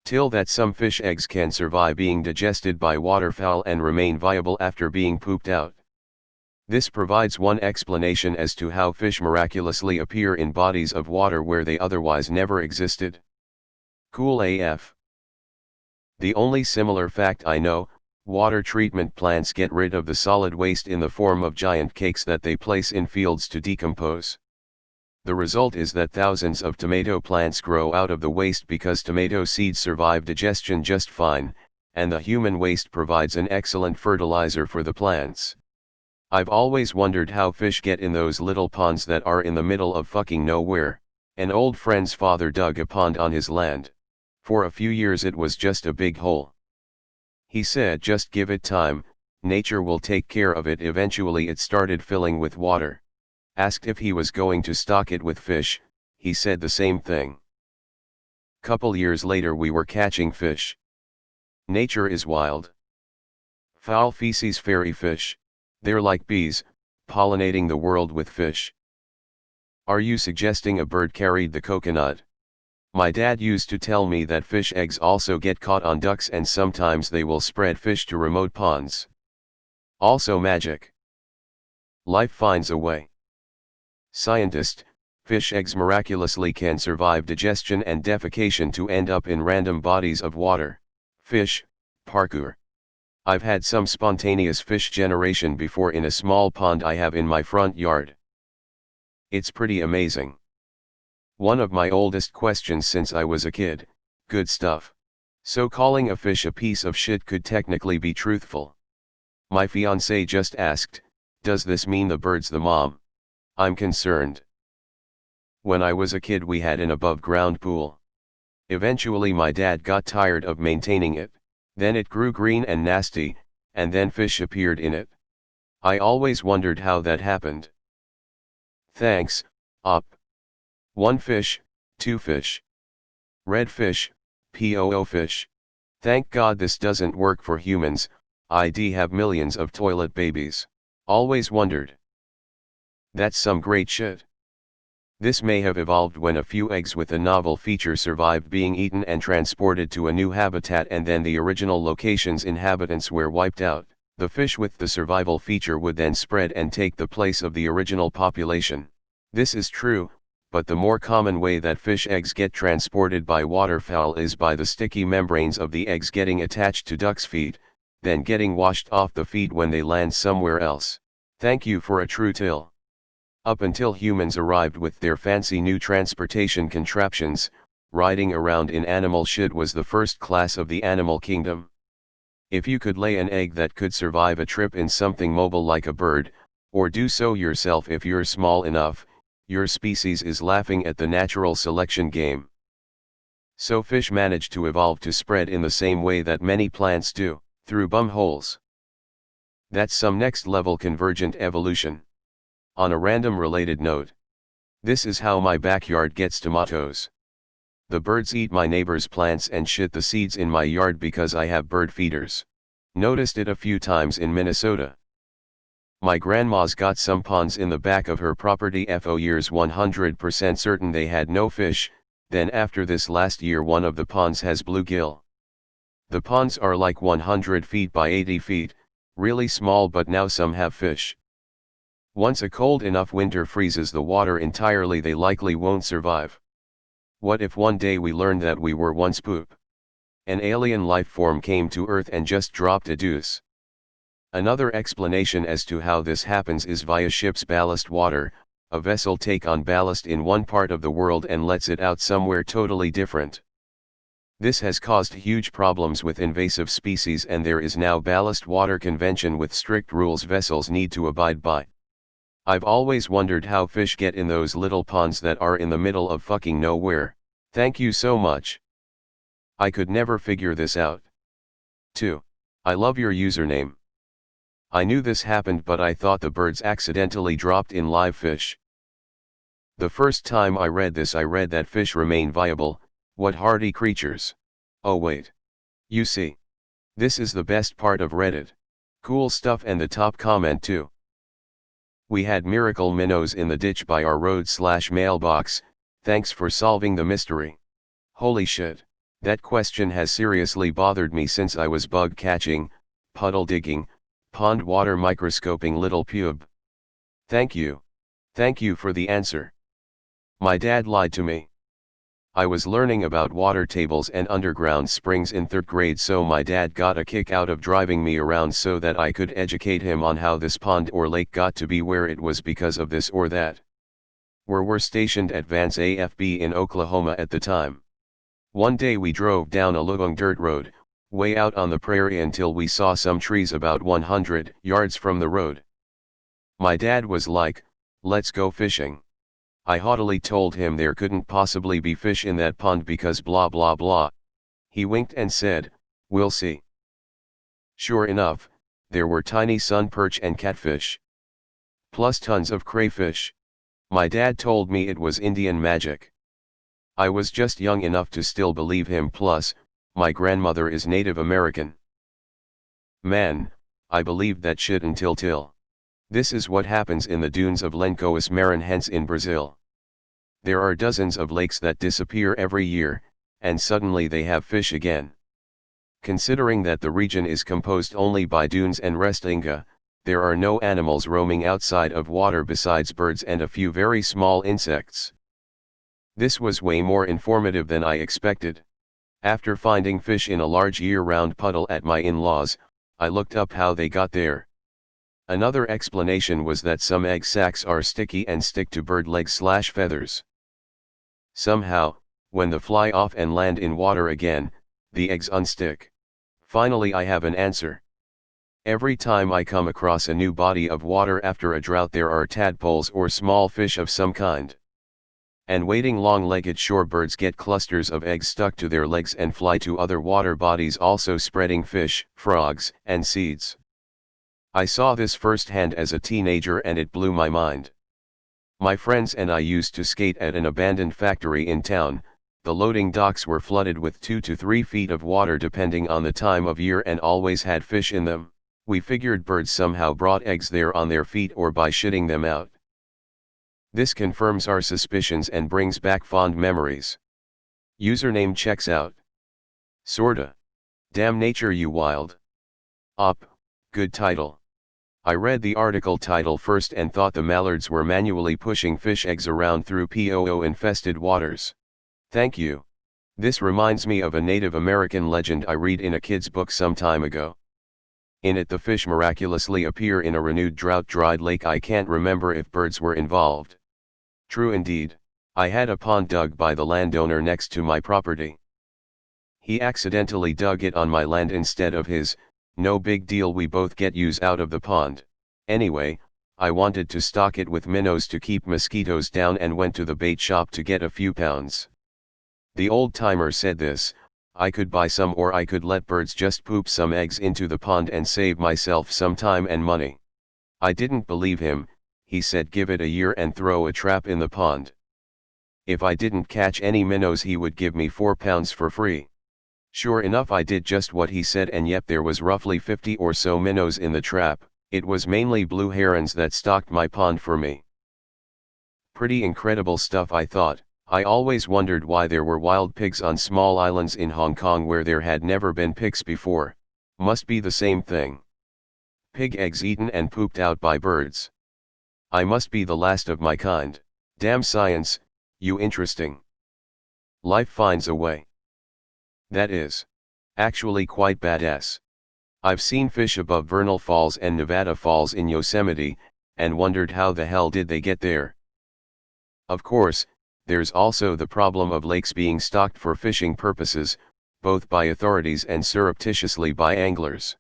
TIL that some fish eggs can survive being digested by waterfowl and remain viable after being pooped out. This provides one explanation as to how fish miraculously appear in bodies of water where they otherwise never existed. Cool AF. The only similar fact I know, water treatment plants get rid of the solid waste in the form of giant cakes that they place in fields to decompose. The result is that thousands of tomato plants grow out of the waste because tomato seeds survive digestion just fine, and the human waste provides an excellent fertilizer for the plants. I've always wondered how fish get in those little ponds that are in the middle of fucking nowhere. An old friend's father dug a pond on his land. For a few years it was just a big hole. He said just give it time, nature will take care of it. Eventually it started filling with water. Asked if he was going to stock it with fish, he said the same thing. Couple years later we were catching fish. Nature is wild. Foul feces fairy fish, they're like bees, pollinating the world with fish. Are you suggesting a bird carried the coconut? My dad used to tell me that fish eggs also get caught on ducks and sometimes they will spread fish to remote ponds. Also magic. Life finds a way. Scientist, fish eggs miraculously can survive digestion and defecation to end up in random bodies of water. Fish, parkour. I've had some spontaneous fish generation before in a small pond I have in my front yard. It's pretty amazing. One of my oldest questions since I was a kid, good stuff. So calling a fish a piece of shit could technically be truthful. My fiancé just asked, does this mean the bird's the mom? I'm concerned. When I was a kid we had an above-ground pool. Eventually my dad got tired of maintaining it, then it grew green and nasty, and then fish appeared in it. I always wondered how that happened. Thanks, Op. 1 fish, 2 fish. Red fish, POO fish. Thank God this doesn't work for humans, I'd have millions of toilet babies. Always wondered. That's some great shit. This may have evolved when a few eggs with a novel feature survived being eaten and transported to a new habitat and then the original location's inhabitants were wiped out. The fish with the survival feature would then spread and take the place of the original population. This is true, but the more common way that fish eggs get transported by waterfowl is by the sticky membranes of the eggs getting attached to duck's feet, then getting washed off the feet when they land somewhere else. Thank you for a true TIL. Up until humans arrived with their fancy new transportation contraptions, riding around in animal shit was the first class of the animal kingdom. If you could lay an egg that could survive a trip in something mobile like a bird, or do so yourself if you're small enough, your species is laughing at the natural selection game. So fish manage to evolve to spread in the same way that many plants do, through bum holes. That's some next level convergent evolution. On a random related note. This is how my backyard gets tomatoes. The birds eat my neighbor's plants and shit the seeds in my yard because I have bird feeders. Noticed it a few times in Minnesota. My grandma's got some ponds in the back of her property for years 100% certain they had no fish, then after this last year one of the ponds has bluegill. The ponds are like 100 feet by 80 feet, really small but now some have fish. Once a cold enough winter freezes the water entirely they likely won't survive. What if one day we learned that we were once poop? An alien life form came to Earth and just dropped a deuce. Another explanation as to how this happens is via ship's ballast water. A vessel take on ballast in one part of the world and lets it out somewhere totally different. This has caused huge problems with invasive species and there is now ballast water convention with strict rules vessels need to abide by. I've always wondered how fish get in those little ponds that are in the middle of fucking nowhere. Thank you so much. I could never figure this out. 2. I love your username. I knew this happened but I thought the birds accidentally dropped in live fish. The first time I read this I read that fish remain viable, what hardy creatures. Oh wait. You see. This is the best part of Reddit. Cool stuff and the top comment too. We had miracle minnows in the ditch by our road/mailbox, thanks for solving the mystery. Holy shit, That question has seriously bothered me since I was bug catching, puddle digging, pond water microscoping little pube. Thank you. Thank you for the answer. My dad lied to me. I was learning about water tables and underground springs in 3rd grade, so my dad got a kick out of driving me around so that I could educate him on how this pond or lake got to be where it was because of this or that. We were stationed at Vance AFB in Oklahoma at the time. One day we drove down a long dirt road, way out on the prairie until we saw some trees about 100 yards from the road. My dad was like, "Let's go fishing." I haughtily told him there couldn't possibly be fish in that pond because blah blah blah. He winked and said, "We'll see." Sure enough, there were tiny sun perch and catfish. Plus tons of crayfish. My dad told me it was Indian magic. I was just young enough to still believe him, plus, my grandmother is Native American. Man, I believed that shit until TIL. This is what happens in the dunes of Lençóis Maranhenses in Brazil. There are dozens of lakes that disappear every year, and suddenly they have fish again. Considering that the region is composed only by dunes and restinga, there are no animals roaming outside of water besides birds and a few very small insects. This was way more informative than I expected. After finding fish in a large year-round puddle at my in-laws, I looked up how they got there. Another explanation was that some egg sacs are sticky and stick to bird legs/feathers. Somehow, when they fly off and land in water again, the eggs unstick. Finally, I have an answer. Every time I come across a new body of water after a drought, there are tadpoles or small fish of some kind. And wading long-legged shorebirds get clusters of eggs stuck to their legs and fly to other water bodies, also spreading fish, frogs, and seeds. I saw this firsthand as a teenager and it blew my mind. My friends and I used to skate at an abandoned factory in town. The loading docks were flooded with 2 to 3 feet of water depending on the time of year and always had fish in them. We figured birds somehow brought eggs there on their feet or by shitting them out. This confirms our suspicions and brings back fond memories. Username checks out. Sorta. Damn nature you wild. Op. Good title. I read the article title first and thought the mallards were manually pushing fish eggs around through POO-infested waters. Thank you. This reminds me of a Native American legend I read in a kid's book some time ago. In it, the fish miraculously appear in a renewed drought-dried lake. I can't remember if birds were involved. True indeed. I had a pond dug by the landowner next to my property. He accidentally dug it on my land instead of his. No big deal, we both get use out of the pond. Anyway, I wanted to stock it with minnows to keep mosquitoes down and went to the bait shop to get a few pounds. The old timer said this, I could buy some or I could let birds just poop some eggs into the pond and save myself some time and money. I didn't believe him. He said give it a year and throw a trap in the pond. If I didn't catch any minnows, he would give me 4 pounds for free. Sure enough, I did just what he said, and yep, there was roughly 50 or so minnows in the trap. It was mainly blue herons that stocked my pond for me. Pretty incredible stuff, I thought. I always wondered why there were wild pigs on small islands in Hong Kong where there had never been pigs before. Must be the same thing. Pig eggs eaten and pooped out by birds. I must be the last of my kind. Damn science, you interesting. Life finds a way. That is actually quite badass. I've seen fish above Vernal Falls and Nevada Falls in Yosemite, and wondered how the hell did they get there. Of course, there's also the problem of lakes being stocked for fishing purposes, both by authorities and surreptitiously by anglers.